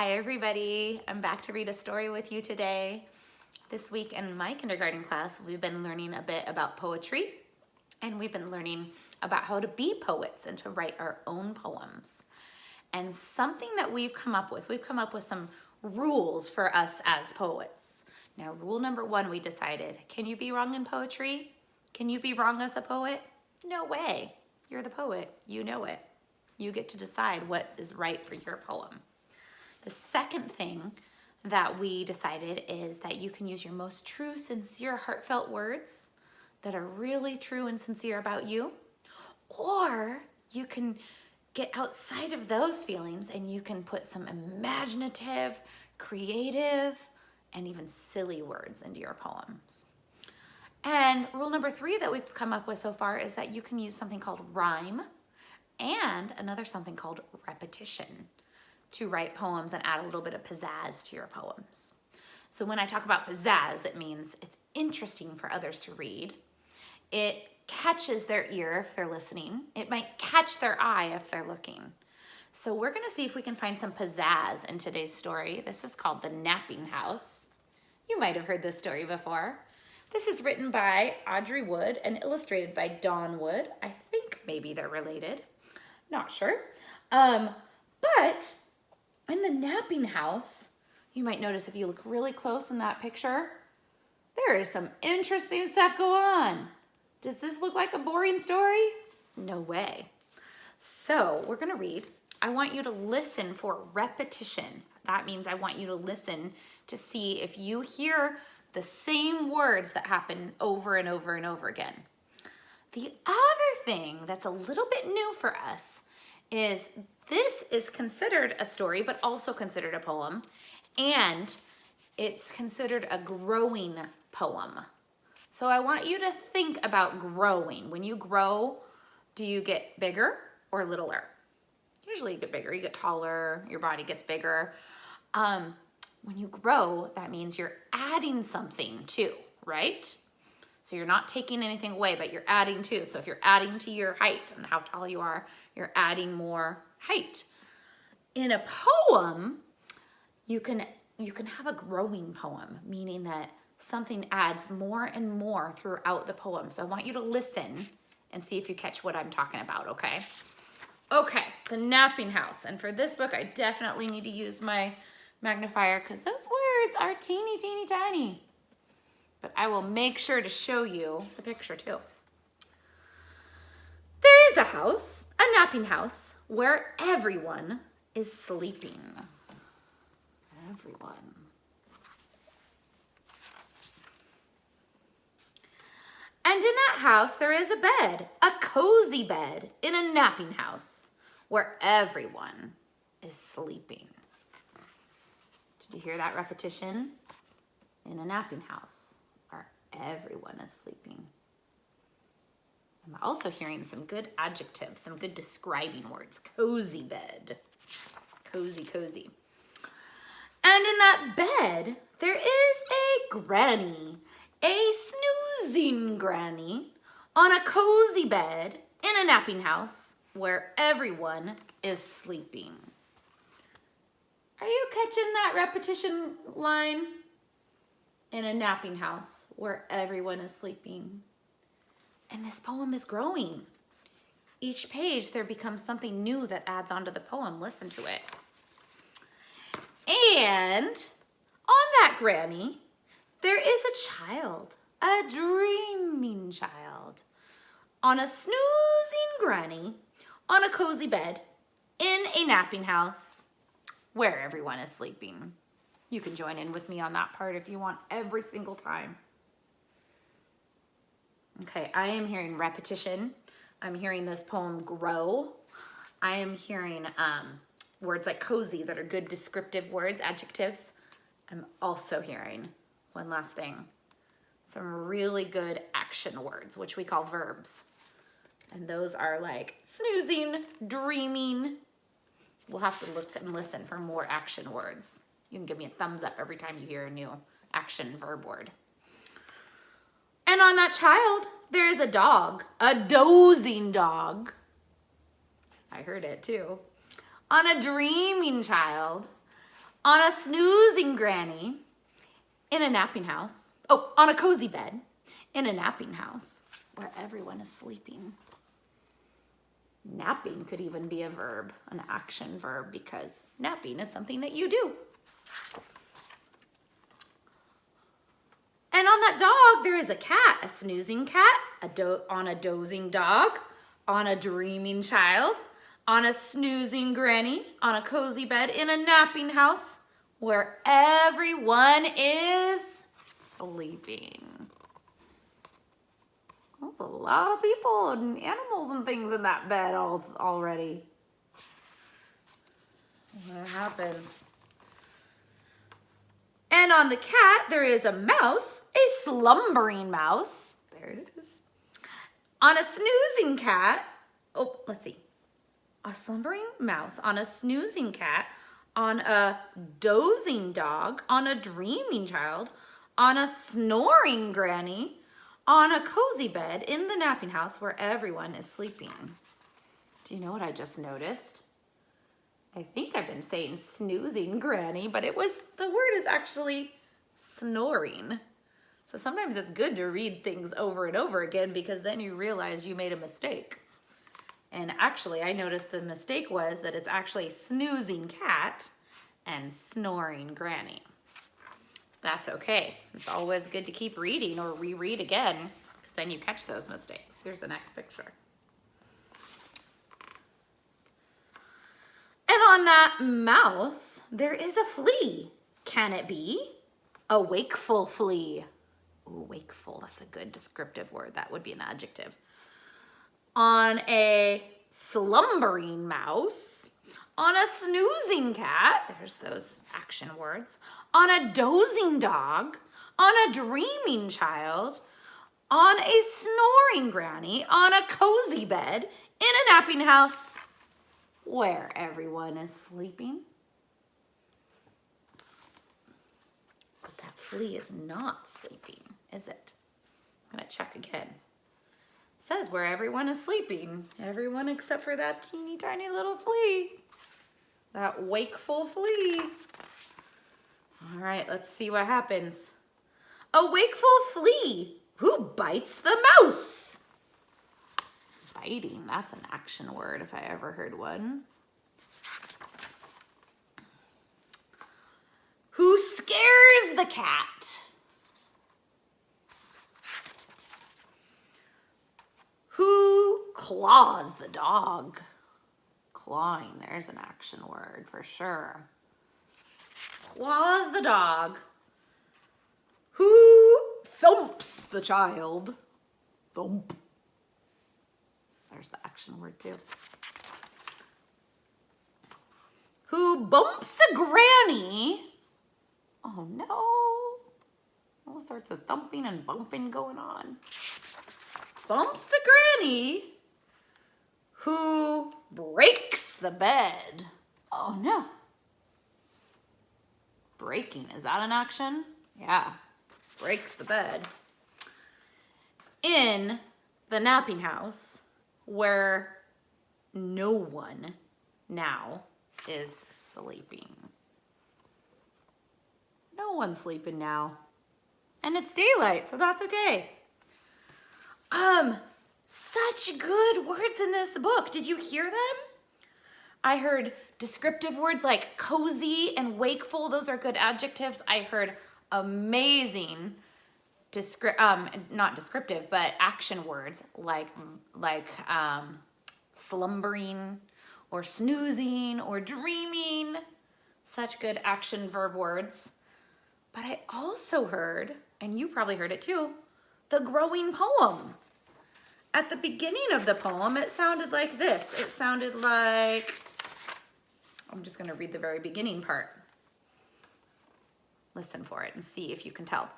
Hi everybody, I'm back to read a story with you today. This week in my kindergarten class, we've been learning a bit about poetry, and we've been learning about how to be poets and to write our own poems. And something that we've come up with some rules for us as poets. Now, rule number one, we decided, can you be wrong in poetry? Can you be wrong as the poet? No way. You're the poet, you know it. You get to decide what is right for your poem. The second thing that we decided is that you can use your most true, sincere, heartfelt words that are really true and sincere about you, or you can get outside of those feelings and you can put some imaginative, creative, and even silly words into your poems. And rule number three that we've come up with so far is that you can use something called rhyme and another something called repetition to write poems and add a little bit of pizzazz to your poems. So when I talk about pizzazz, it means it's interesting for others to read. It catches their ear if they're listening. It might catch their eye if they're looking. So we're gonna see if we can find some pizzazz in today's story. This is called The Napping House. You might have heard this story before. This is written by Audrey Wood and illustrated by Dawn Wood. I think maybe they're related, not sure. But in the napping house, you might notice if you look really close in that picture, there is some interesting stuff going on. Does this look like a boring story? No way. So we're gonna read. I want you to listen for repetition. That means I want you to listen to see if you hear the same words that happen over and over and over again. The other thing that's a little bit new for us is this is considered a story, but also considered a poem, and it's considered a growing poem. So I want you to think about growing. When you grow, do you get bigger or littler? Usually you get bigger, you get taller, your body gets bigger. When you grow, that means you're adding something too, right? So you're not taking anything away, but you're adding too. So if you're adding to your height and how tall you are, you're adding more height. In a poem, you can have a growing poem, meaning that something adds more and more throughout the poem. So I want you to listen and see if you catch what I'm talking about, okay? Okay, The Napping House. And for this book, I definitely need to use my magnifier because those words are teeny, teeny, tiny. But I will make sure to show you the picture too. There is a house, a napping house, where everyone is sleeping. Everyone. And in that house, there is a bed, a cozy bed in a napping house where everyone is sleeping. Did you hear that repetition? In a napping house where everyone is sleeping. I'm also hearing some good adjectives, some good describing words. Cozy bed. Cozy, cozy. And in that bed, there is a granny, a snoozing granny on a cozy bed in a napping house where everyone is sleeping. Are you catching that repetition line? In a napping house where everyone is sleeping. And this poem is growing. Each page there becomes something new that adds onto the poem. Listen to it. And on that granny, there is a child, a dreaming child, on a snoozing granny, on a cozy bed, in a napping house, where everyone is sleeping. You can join in with me on that part if you want every single time. Okay, I am hearing repetition. I'm hearing this poem grow. I am hearing words like cozy that are good descriptive words, adjectives. I'm also hearing, one last thing, some really good action words, which we call verbs. And those are like snoozing, dreaming. We'll have to look and listen for more action words. You can give me a thumbs up every time you hear a new action verb word. And on that child, there is a dog, a dozing dog. I heard it too. On a dreaming child, On a snoozing granny in a napping house. Oh, on a cozy bed in a napping house where everyone is sleeping. Napping could even be a verb, an action verb, because napping is something that you do. And on that dog, there is a cat, a snoozing cat, on a dozing dog, on a dreaming child, on a snoozing granny, on a cozy bed in a napping house where everyone is sleeping. That's a lot of people and animals and things in that bed already. What happens? And on the cat, there is a mouse, a slumbering mouse. There it is. On a snoozing cat, oh, let's see. A slumbering mouse, on a snoozing cat, on a dozing dog, on a dreaming child, on a snoring granny, on a cozy bed in the napping house where everyone is sleeping. Do you know what I just noticed? I think I've been saying snoozing granny, but the word is actually snoring. So sometimes it's good to read things over and over again because then you realize you made a mistake. And actually, I noticed the mistake was that it's actually snoozing cat and snoring granny. That's okay. It's always good to keep reading or reread again because then you catch those mistakes. Here's the next picture. And on that mouse, there is a flea. Can it be a wakeful flea? Ooh, wakeful, that's a good descriptive word. That would be an adjective. On a slumbering mouse, on a snoozing cat, there's those action words, on a dozing dog, on a dreaming child, on a snoring granny, on a cozy bed, in a napping house where everyone is sleeping. But that flea is not sleeping, is it? I'm gonna check again. It says where everyone is sleeping. Everyone except for that teeny tiny little flea. That wakeful flea. All right, let's see what happens. A wakeful flea who bites the mouse. Biting, that's an action word if I ever heard one. Who scares the cat. Who claws the dog. Clawing, there's an action word for sure. Claws the dog. Who thumps the child. Thump. There's the action word too. Who bumps the granny. Oh no. All sorts of thumping and bumping going on. Bumps the granny. Who breaks the bed. Oh no. Breaking, is that an action? Yeah, breaks the bed. In the napping house where no one now is sleeping. No one's sleeping now. And it's daylight, so that's okay. Such good words in this book. Did you hear them? I heard descriptive words like cozy and wakeful. Those are good adjectives. I heard amazing, not descriptive, but action words like slumbering or snoozing or dreaming. Such good action verb words. But I also heard, and you probably heard it too, the growing poem. At the beginning of the poem, it sounded like this. It sounded like, I'm just gonna read the very beginning part. Listen for it and see if you can tell.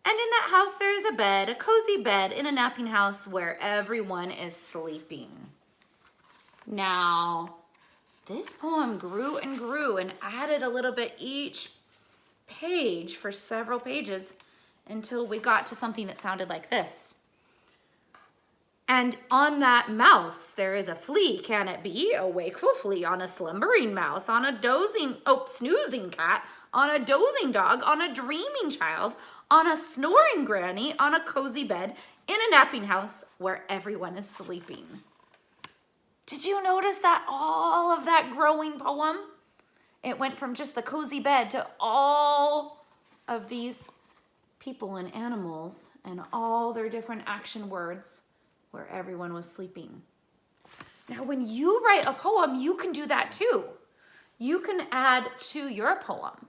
And in that house there is a bed, a cozy bed in a napping house where everyone is sleeping. Now, this poem grew and grew and added a little bit each page for several pages until we got to something that sounded like this. And on that mouse, there is a flea. Can it be a wakeful flea on a slumbering mouse, on a snoozing cat, on a dozing dog, on a dreaming child, on a snoring granny, on a cozy bed, in a napping house where everyone is sleeping? Did you notice that all of that growing poem? It went from just the cozy bed to all of these people and animals and all their different action words where everyone was sleeping. Now, when you write a poem, you can do that too. You can add to your poem.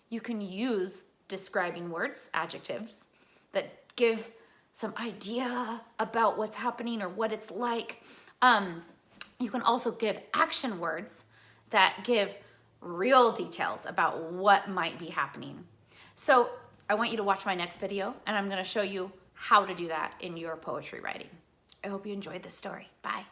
You can use describing words, adjectives, that give some idea about what's happening or what it's like. You can also give action words that give real details about what might be happening. So I want you to watch my next video, and I'm going to show you how to do that in your poetry writing. I hope you enjoyed this story. Bye.